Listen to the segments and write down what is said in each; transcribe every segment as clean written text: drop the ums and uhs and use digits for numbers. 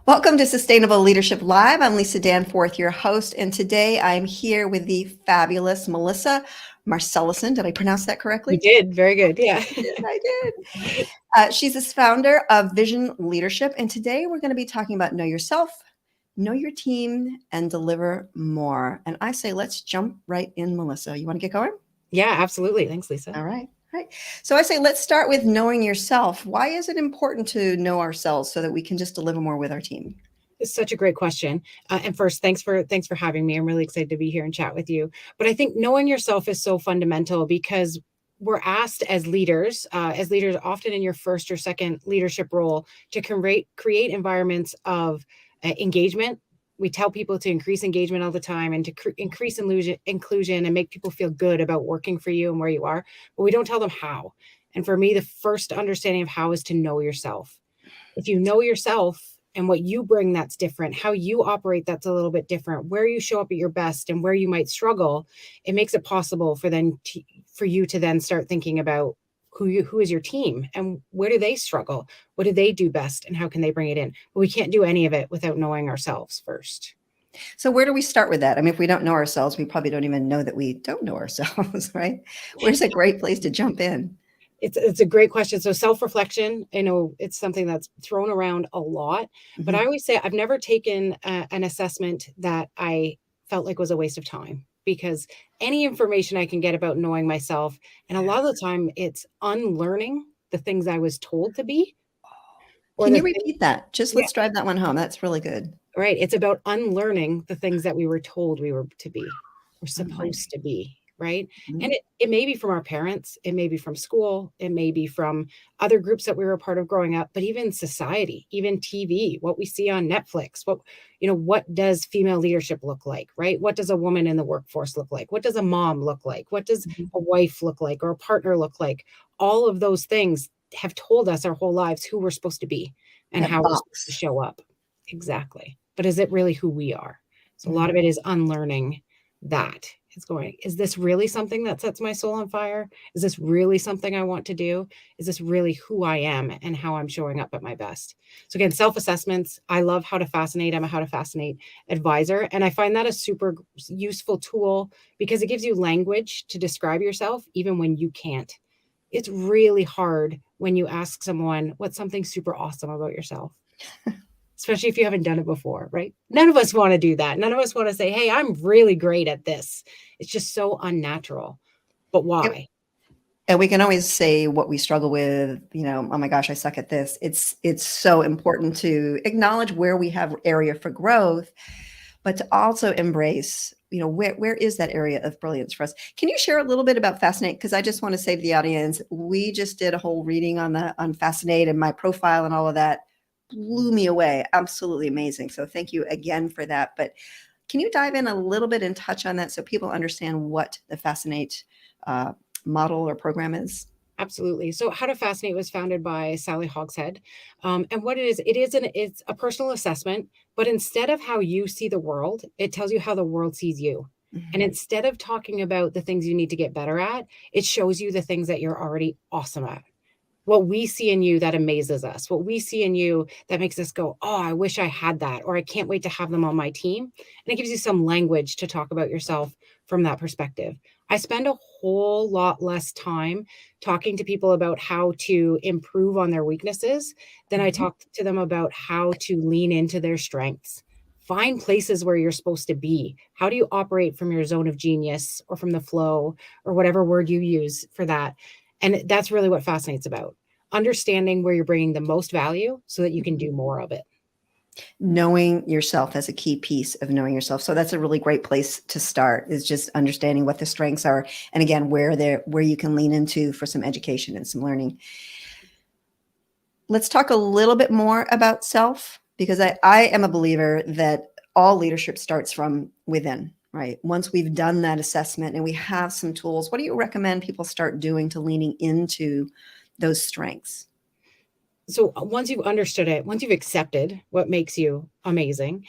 Welcome to Sustainable Leadership Live. I'm Lisa Danforth, your host, and today I'm here with the fabulous Melissa Marcelissen. Did I pronounce that You correctly? did. Very good. Yeah. I did. She's the founder of Vision Leadership, and today we're going to be talking about know yourself, know your team, and deliver more. And I say, let's jump right in, Melissa. You want to get going? Yeah, absolutely. Thanks, Lisa. All right. Right. So I say, let's start with knowing yourself. Why is it important to know ourselves so that we can just deliver more with our team? It's such a great question. And first, thanks for having me. I'm really excited to be here and chat with you. But I think knowing yourself is so fundamental because we're asked as leaders, often in your first or second leadership role, to create environments of engagement. We tell people to increase engagement all the time and to increase inclusion and make people feel good about working for you and where you are. But we don't tell them how. And for me, the first understanding of how is to know yourself. If you know yourself and what you bring that's different, how you operate that's a little bit different, where you show up at your best and where you might struggle, it makes it possible for you to then start thinking about who is your team and where do they struggle, what do they do best, and how can they bring it in. But we can't do any of it without knowing ourselves first. So where do we start with that? I mean, if we don't know ourselves, we probably don't even know that we don't know ourselves, right? Where's a great place to jump in? It's a great question. So self-reflection, I know it's something that's thrown around a lot, but I always say I've never taken an assessment that I felt like was a waste of time, because any information I can get about knowing myself, and a lot of the time it's unlearning the things I was told to be, or Can the you things, repeat that? Just yeah, let's drive that one home. That's really good. right. It's about unlearning the things that we were told we were to be, or Unlearning. supposed to be, right? And Mhm. it may be from our parents, it may be from school, it may be from other groups that we were a part of growing up, but even society, even TV, what we see on Netflix, what does female leadership look like, right? What does a woman in the workforce look like? What does a mom look like? What does Mhm. a wife look like, or a partner look like? All of those things have told us our whole lives who we're supposed to be and That how we're supposed to box. show up. Exactly. But is it really who we are? So a lot of Mhm. it is unlearning that. It's going, is this really something that sets my soul on fire? Is this really something I want to do? Is this really who I am and how I'm showing up at my best? So again, self-assessments. I love How to Fascinate. I'm a How to Fascinate advisor. And I find that a super useful tool because it gives you language to describe yourself, even when you can't. It's really hard when you ask someone what's something super awesome about yourself, especially if you haven't done it before, right? None of us want to do that. None of us want to say, hey, I'm really great at this. It's just so unnatural. But Yep. why? And we can always say what we struggle with, oh my gosh, I suck at this. It's so important to acknowledge where we have area for growth, but to also embrace, where is that area of brilliance for us? Can you share a little bit about Fascinate? Because I just want to say to the audience, we just did a whole reading on Fascinate, and my profile and all of that blew me away. Absolutely amazing. So thank you again for that. But can you dive in a little bit and touch on that so people understand what the Fascinate uh, model or program is? Absolutely. So How to Fascinate was founded by Sally Hogshead. And what it's a personal assessment, but instead of how you see the world, it tells you how the world sees you. And Mhm. instead of talking about the things you need to get better at, it shows you the things that you're already awesome at. What we see in you that amazes us, what we see in you that makes us go, oh, I wish I had that, or I can't wait to have them on my team. And it gives you some language to talk about yourself from that perspective. I spend a whole lot less time talking to people about how to improve on their weaknesses than I Mhm. talk to them about how to lean into their strengths. Find places where you're supposed to be. How do you operate from your zone of genius or from the flow or whatever word you use for that? And that's really what Fascinate's about. Understanding where you're bringing the most value so that you can do more of it. Knowing yourself as a key piece of knowing yourself. So that's a really great place to start, is just understanding what the strengths are. And again, where you can lean into for some education and some learning. Let's talk a little bit more about self, because I am a believer that all leadership starts from within, right? Once we've done that assessment and we have some tools, what do you recommend people start doing to leaning into those strengths? So once you've understood it, once you've accepted what makes you amazing,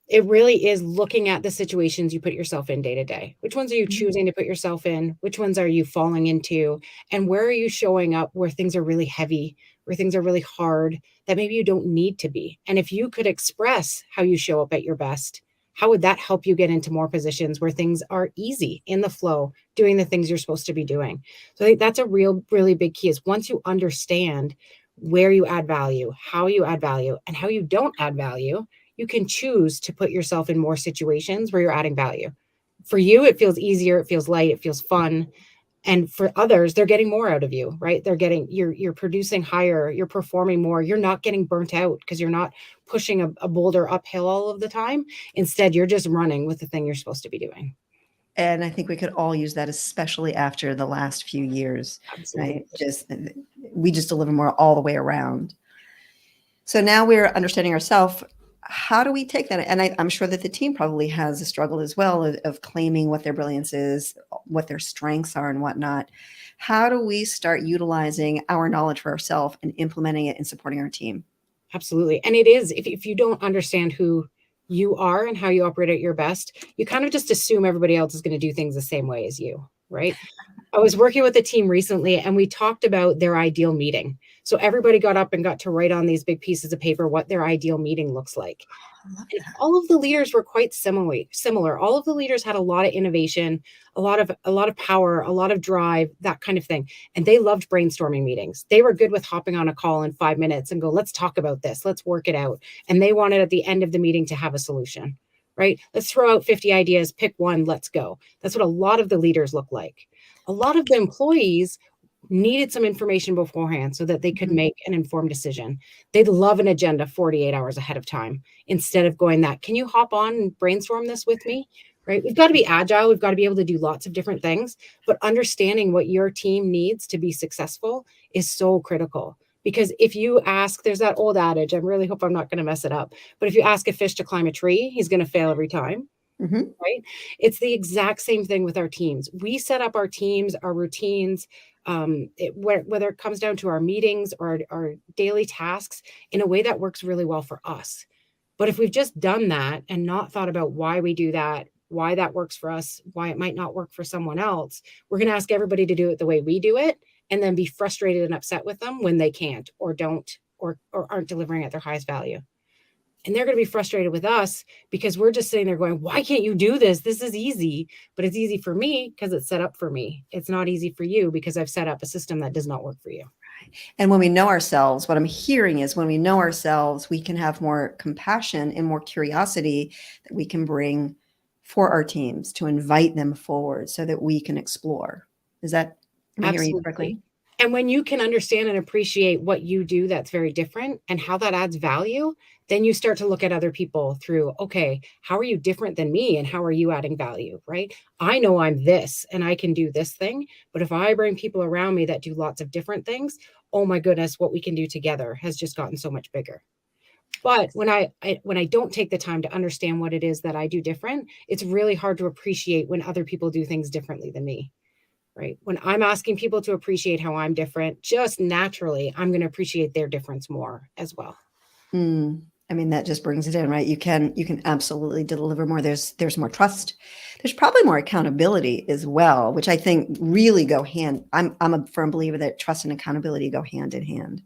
it really is looking at the situations you put yourself in day to day. Which ones are you Mhm. choosing to put yourself in? Which ones are you falling into? And where are you showing up where things are really heavy, where things are really hard, that maybe you don't need to be. And if you could express how you show up at your best, how would that help you get into more positions where things are easy, in the flow, doing the things you're supposed to be doing? So I think that's a really big key, is once you understand where you add value, how you add value, and how you don't add value, you can choose to put yourself in more situations where you're adding value. For you, it feels easier, it feels light, it feels fun. And for others, they're getting more out of you, right? You're producing higher, you're performing more, you're not getting burnt out because you're not pushing a boulder uphill all of the time. Instead, you're just running with the thing you're supposed to be doing. And I think we could all use that, especially after the last few years, Absolutely. right? We just deliver more all the way around. So now we're understanding ourselves. How do we take that? And I'm sure that the team probably has a struggle as well of claiming what their brilliance is, what their strengths are, and whatnot. How do we start utilizing our knowledge for ourselves and implementing it and supporting our team? Absolutely. And it is, if you don't understand who you are and how you operate at your best, you kind of just assume everybody else is going to do things the same way as you, right? I was working with a team recently and we talked about their ideal meeting. So everybody got up and got to write on these big pieces of paper what their ideal meeting looks like. I love And that. all of the leaders were quite similar. All of the leaders had a lot of innovation, a lot of power, a lot of drive, that kind of thing. And they loved brainstorming meetings. They were good with hopping on a call in 5 minutes and go, let's talk about this, let's work it out. And they wanted at the end of the meeting to have a solution, right? Let's throw out 50 ideas, pick one, let's go. That's what a lot of the leaders look like. A lot of the employees needed some information beforehand so that they could make an informed decision. They'd love an agenda 48 hours ahead of time instead of going that, can you hop on and brainstorm this with me? Right? We've got to be agile. We've got to be able to do lots of different things, but understanding what your team needs to be successful is so critical. Because if you ask, there's that old adage, I really hope I'm not going to mess it up, but if you ask a fish to climb a tree, he's going to fail every time. Mm-hmm. Right? It's the exact same thing with our teams. We set up our teams, our routines, whether it comes down to our meetings or our daily tasks, in a way that works really well for us. But if we've just done that and not thought about why we do that, why that works for us, why it might not work for someone else, we're going to ask everybody to do it the way we do it and then be frustrated and upset with them when they can't or don't or aren't delivering at their highest value. And they're going to be frustrated with us because we're just sitting there going, why can't you do this? This is easy, but it's easy for me because it's set up for me. It's not easy for you because I've set up a system that does not work for you. And when we know ourselves, what I'm hearing is when we know ourselves, we can have more compassion and more curiosity that we can bring for our teams to invite them forward so that we can explore. Am I hearing you correctly? Absolutely. And when you can understand and appreciate what you do that's very different and how that adds value, then you start to look at other people through, okay, how are you different than me and how are you adding value, right? I know I'm this and I can do this thing, but if I bring people around me that do lots of different things, oh my goodness, what we can do together has just gotten so much bigger. But when I don't take the time to understand what it is that I do different, it's really hard to appreciate when other people do things differently than me. Right? When I'm asking people to appreciate how I'm different, just naturally, I'm going to appreciate their difference more as well. I mean, that just brings it in, right? You can absolutely deliver more. There's more trust. There's probably more accountability as well, which I think really go hand. I'm a firm believer that trust and accountability go hand in hand.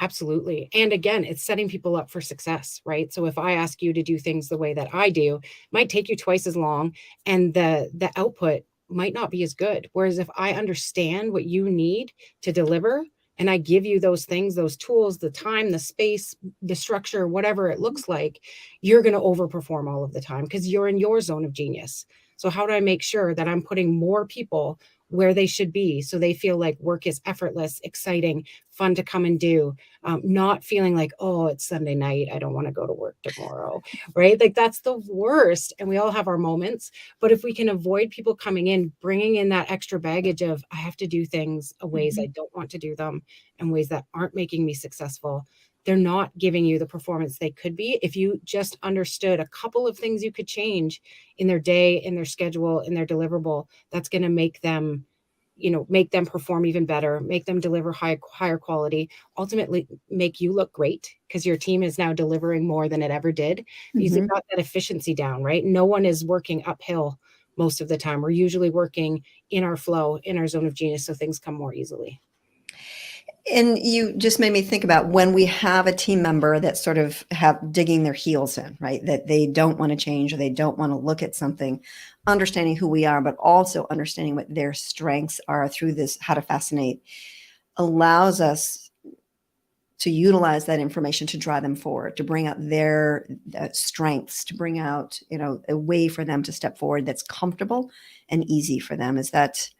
Absolutely. And again, it's setting people up for success, right? So if I ask you to do things the way that I do, it might take you twice as long and the output might not be as good. Whereas if I understand what you need to deliver and I give you those things, those tools, the time, the space, the structure, whatever it looks like, you're going to overperform all of the time because you're in your zone of genius. So how do I make sure that I'm putting more people where they should be so they feel like work is effortless, exciting, fun to come and do, not feeling like, oh, it's Sunday night, I don't want to go to work tomorrow, right? Like that's the worst. And we all have our moments. But if we can avoid people coming in, bringing in that extra baggage of, I have to do things in ways I don't want to do them and ways that aren't making me successful, they're not giving you the performance they could be if you just understood a couple of things you could change in their day, in their schedule, in their deliverable. That's going to make them perform even better, make them deliver higher quality, ultimately make you look great because your team is now delivering more than it ever did because you've got that efficiency down, right? No one is working uphill most of the time. We're usually working in our flow, in our zone of genius, so things come more easily. And you just made me think about when we have a team member that sort of have digging their heels in, right? That they don't want to change or they don't want to look at something, understanding who we are, but also understanding what their strengths are through this, how to fascinate, allows us to utilize that information to drive them forward, to bring out their strengths, to bring out, a way for them to step forward that's comfortable and easy for them. Is that correct?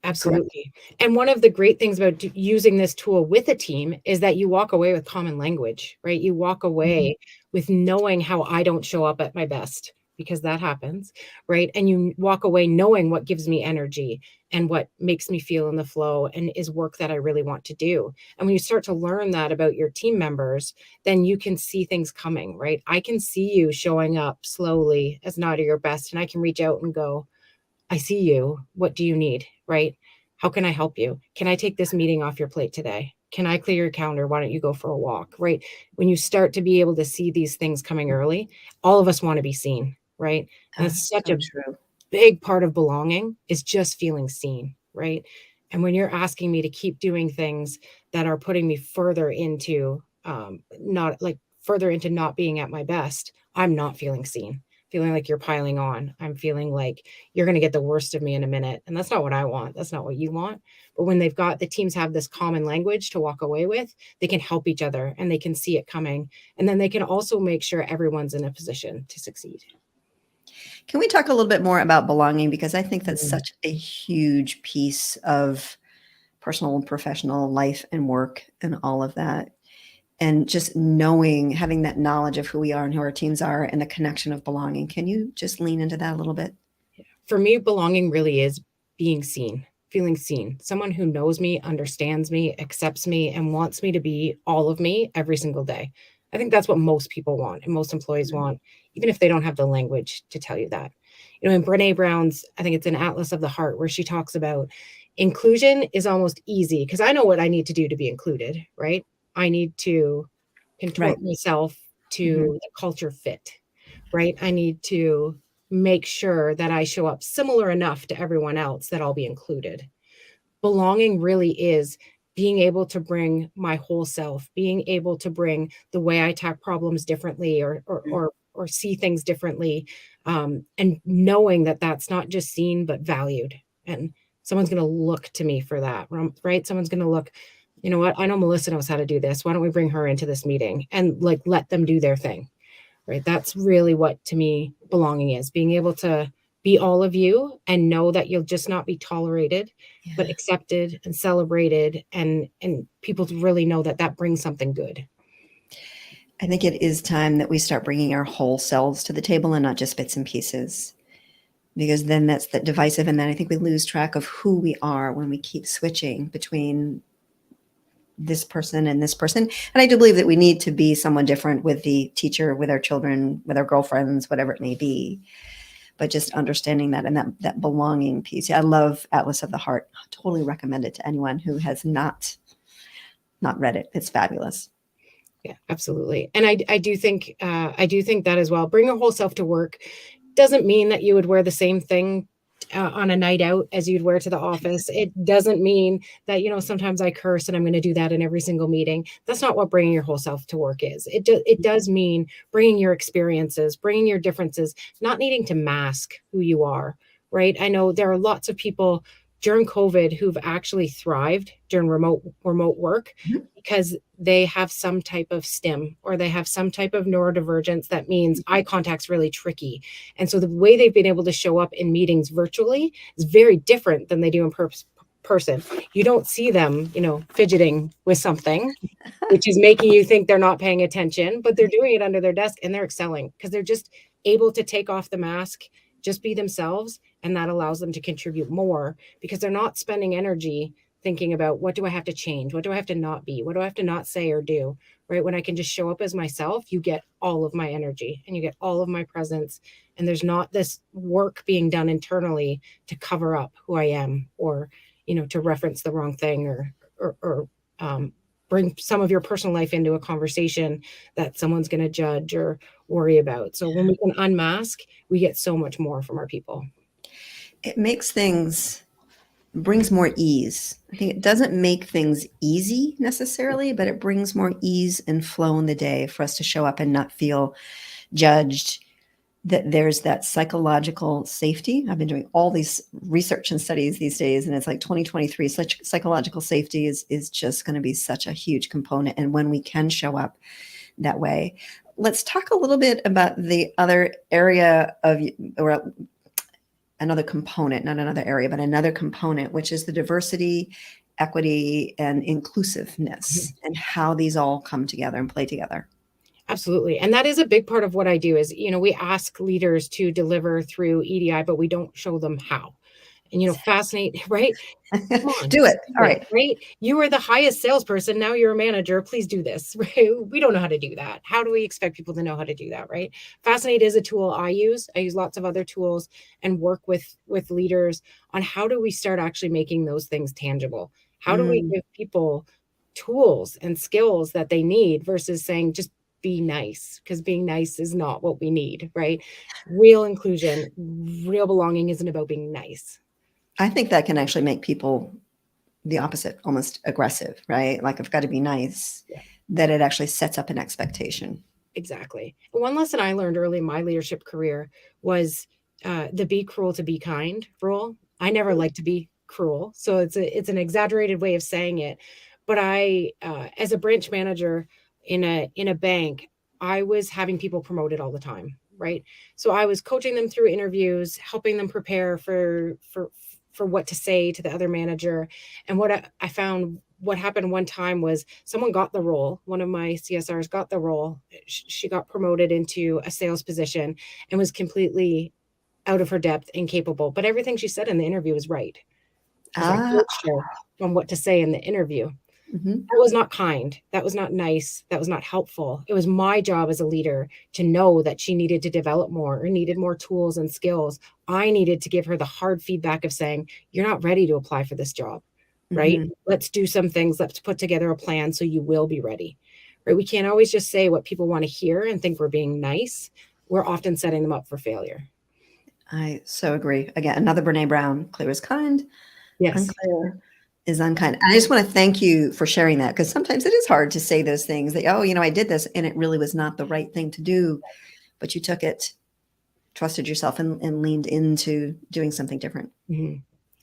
Absolutely. And one of the great things about using this tool with a team is that you walk away with common language, right? You walk away with knowing how I don't show up at my best, because that happens, right? And you walk away knowing what gives me energy and what makes me feel in the flow and is work that I really want to do. And when you start to learn that about your team members, then you can see things coming, right? I can see you showing up slowly as not at your best, and I can reach out and go, I see you. What do you need? Right? How can I help you? Can I take this meeting off your plate today? Can I clear your calendar? Why don't you go for a walk? Right? When you start to be able to see these things coming early, all of us want to be seen. Right? And it's such So a true. big part of belonging is just feeling seen. Right? And when you're asking me to keep doing things that are putting me further into not being at my best, I'm not feeling seen, feeling like you're piling on. I'm feeling like you're going to get the worst of me in a minute. And that's not what I want. That's not what you want. But when the teams have this common language to walk away with, they can help each other and they can see it coming. And then they can also make sure everyone's in a position to succeed. Can we talk a little bit more about belonging? Because I think that's Mm. such a huge piece of personal and professional life and work and all of that. And just knowing, having that knowledge of who we are and who our teams are and the connection of belonging. Can you just lean into that a little bit? For me, belonging really is being seen, feeling seen. Someone who knows me, understands me, accepts me, and wants me to be all of me every single day. I think that's what most people want and most employees want, even if they don't have the language to tell you that. In Brene Brown's, I think it's an Atlas of the Heart, where she talks about inclusion is almost easy because I know what I need to do to be included, right? I need to Right. contort myself Hmm. to the culture fit, right? I need to make sure that I show up similar enough to everyone else that I'll be included. Belonging really is being able to bring my whole self, being able to bring the way I attack problems differently or see things differently, and knowing that that's not just seen but valued, and someone's going to look to me for that, right? Someone's going to look. You know what? I know Melissa knows how to do this. Why don't we bring her into this meeting and let them do their thing? Right? That's really what, to me, belonging is, being able to be all of you and know that you'll just not be tolerated, but Yeah. accepted and celebrated, and people really know that that brings something good. I think it is time that we start bringing our whole selves to the table and not just bits and pieces, because then that's the divisive. And then I think we lose track of who we are when we keep switching between this person and this person. And I do believe that we need to be someone different with the teacher, with our children, with our girlfriends, whatever it may be. But just understanding that and that belonging piece. Yeah, I love Atlas of the Heart. I totally recommend it to anyone who has not read it. It's fabulous. Yeah, absolutely. And I do think that as well. Bring your whole self to work doesn't mean that you would wear the same thing on a night out as you'd wear to the office. It doesn't mean that, sometimes I curse and I'm going to do that in every single meeting. That's not what bringing your whole self to work is. It does mean bringing your experiences, bringing your differences, not needing to mask who you are, right? I know there are lots of people during COVID who've actually thrived during remote work Mhm. because they have some type of stim or they have some type of neurodivergence that means eye contact's really tricky. And so the way they've been able to show up in meetings virtually is very different than they do in person. You don't see them, fidgeting with something, which is making you think they're not paying attention, but they're doing it under their desk and they're excelling because they're just able to take off the mask, just be themselves. And that allows them to contribute more because they're not spending energy thinking about what do I have to change? What do I have to not be? What do I have to not say or do? Right? When I can just show up as myself, you get all of my energy and you get all of my presence. And there's not this work being done internally to cover up who I am or, to reference the wrong thing or bring some of your personal life into a conversation that someone's going to judge or worry about. So when we can unmask, we get so much more from our people. It makes things brings more ease. I think it doesn't make things easy necessarily, but it brings more ease and flow in the day for us to show up and not feel judged. That there's that psychological safety. I've been doing all these research and studies these days, and it's like 2023. Such psychological safety is just going to be such a huge component. And when we can show up that way, let's talk a little bit about the other area of, or another component, not another area, but another component, which is the diversity, equity, and inclusiveness, and how these all come together and play together. Absolutely. And that is a big part of what I do is, we ask leaders to deliver through EDI, but we don't show them how. And, Fascinate, right? Come on, Do it. All right. right? You are the highest salesperson. Now you're a manager. Please do this, right? We don't know how to do that. How do we expect people to know how to do that, right? Fascinate is a tool I use. I use lots of other tools and work with leaders on how do we start actually making those things tangible? How do we give people tools and skills that they need versus saying just be nice, because being nice is not what we need, right? Real inclusion, real belonging isn't about being nice. I think that can actually make people the opposite, almost aggressive, right? Like I've got to be nice, that it actually sets up an expectation. Exactly. One lesson I learned early in my leadership career was the be cruel to be kind rule. I never like to be cruel, so it's an exaggerated way of saying it. But I, as a branch manager in a bank, I was having people promoted all the time, right? So I was coaching them through interviews, helping them prepare for what to say to the other manager. And what I found, what happened one time was someone got the role. One of my CSRs got the role. She got promoted into a sales position and was completely out of her depth, incapable. But everything she said in the interview was right. Because I coached her on what to say in the interview. That was not kind. That was not nice. That was not helpful. It was my job as a leader to know that she needed to develop more or needed more tools and skills. I needed to give her the hard feedback of saying, you're not ready to apply for this job, right? Let's do some things. Let's put together a plan so you will be ready, right? We can't always just say what people want to hear and think we're being nice. We're often setting them up for failure. I so agree. Again, another Brene Brown, clear is kind, unclear is unkind. I just want to thank you for sharing that, because sometimes it is hard to say those things that, oh, I did this and it really was not the right thing to do, but you took it, trusted yourself, and leaned into doing something different.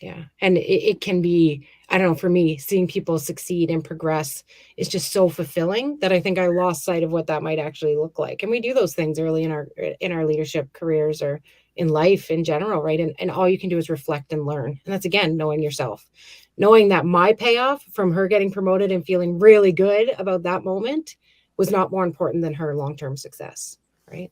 Yeah. And it can be, I don't know, for me, seeing people succeed and progress is just so fulfilling that I think I lost sight of what that might actually look like. And we do those things early in our leadership careers or in life in general, right? And all you can do is reflect and learn. And that's, again, knowing yourself, knowing that my payoff from her getting promoted and feeling really good about that moment was not more important than her long-term success, right?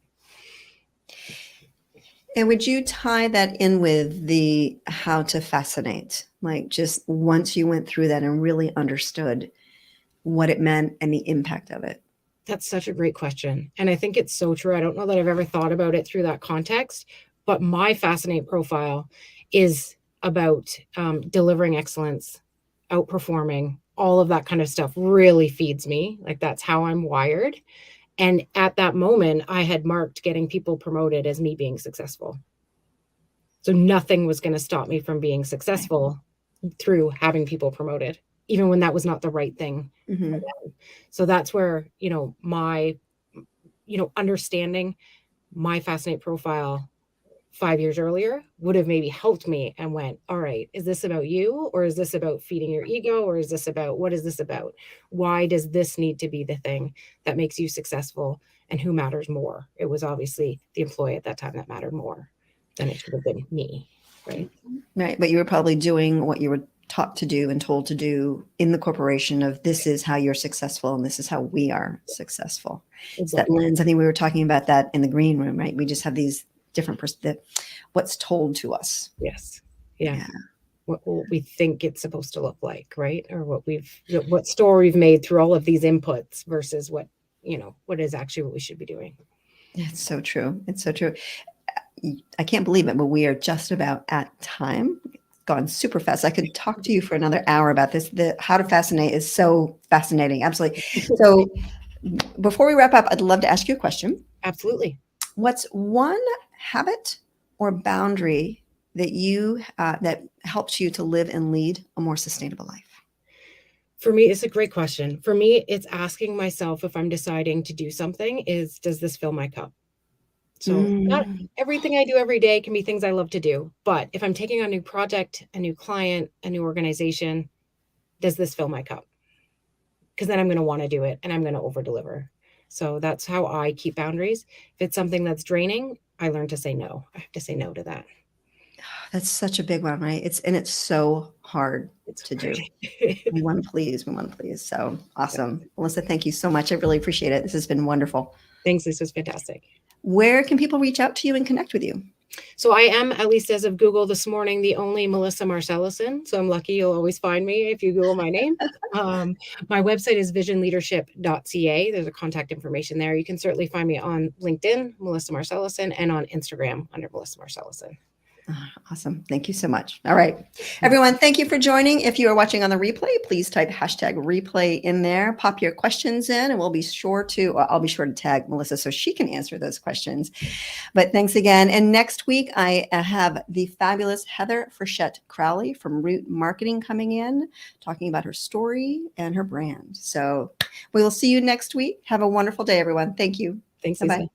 And would you tie that in with the how to fascinate? Like, just once you went through that and really understood what it meant and the impact of it? That's such a great question. And I think it's so true. I don't know that I've ever thought about it through that context, but my Fascinate profile is about delivering excellence, outperforming, all of that kind of stuff really feeds me. Like, that's how I'm wired. And at that moment, I had marked getting people promoted as me being successful. So nothing was going to stop me from being successful through having people promoted, even when that was not the right thing. So that's where, my, understanding my Fascinate profile 5 years earlier would have maybe helped me and went, all right, is this about you, or is this about feeding your ego, or is this about, what is this about? Why does this need to be the thing that makes you successful, and who matters more? It was obviously the employee at that time that mattered more than it should have been me, right? Right. But you were probably doing what you were taught to do and told to do in the corporation of, this is how you're successful and this is how we are successful. Exactly. It's that lens. I think we were talking about that in the green room, right? We just have these different what's told to us. Yes. Yeah. What we think it's supposed to look like, right? Or what story we've made through all of these inputs versus what is actually what we should be doing. It's so true. It's so true. I can't believe it, but we are just about at time. Gone super fast. I could talk to you for another hour about this. The how to fascinate is so fascinating. Absolutely. So before we wrap up, I'd love to ask you a question. Absolutely. What's one habit or boundary that helps you to live and lead a more sustainable life? For me, it's a great question. For me, it's asking myself, if I'm deciding to do something, is, does this fill my cup? So not Mm. everything I do every day can be things I love to do. But if I'm taking on a new project, a new client, a new organization, does this fill my cup? Because then I'm going to want to do it and I'm going to over deliver. So that's how I keep boundaries. If it's something that's draining, I learn to say no. I have to say no to that. That's such a big one, right? It's so hard It's to hard. do. We want to please. We want to please. So awesome. Melissa, thank you so much. I really appreciate it. This has been wonderful. Thanks. This was fantastic. Where can people reach out to you and connect with you? So I am, at least as of Google this morning, the only Melissa Marcelissen. So I'm lucky you'll always find me if you Google my name. My website is visionleadership.ca. There's a contact information there. You can certainly find me on LinkedIn, Melissa Marcelissen, and on Instagram under Melissa Marcelissen. Awesome. Thank you so much. All right, everyone, thank you for joining. If you are watching on the replay, please type #replay in there, pop your questions in, and I'll be sure to tag Melissa so she can answer those questions. But thanks again. And next week, I have the fabulous Heather Frechette Crowley from Root Marketing coming in, talking about her story and her brand. So we will see you next week. Have a wonderful day, everyone. Thank you. Thanks, Bye-bye. Lisa.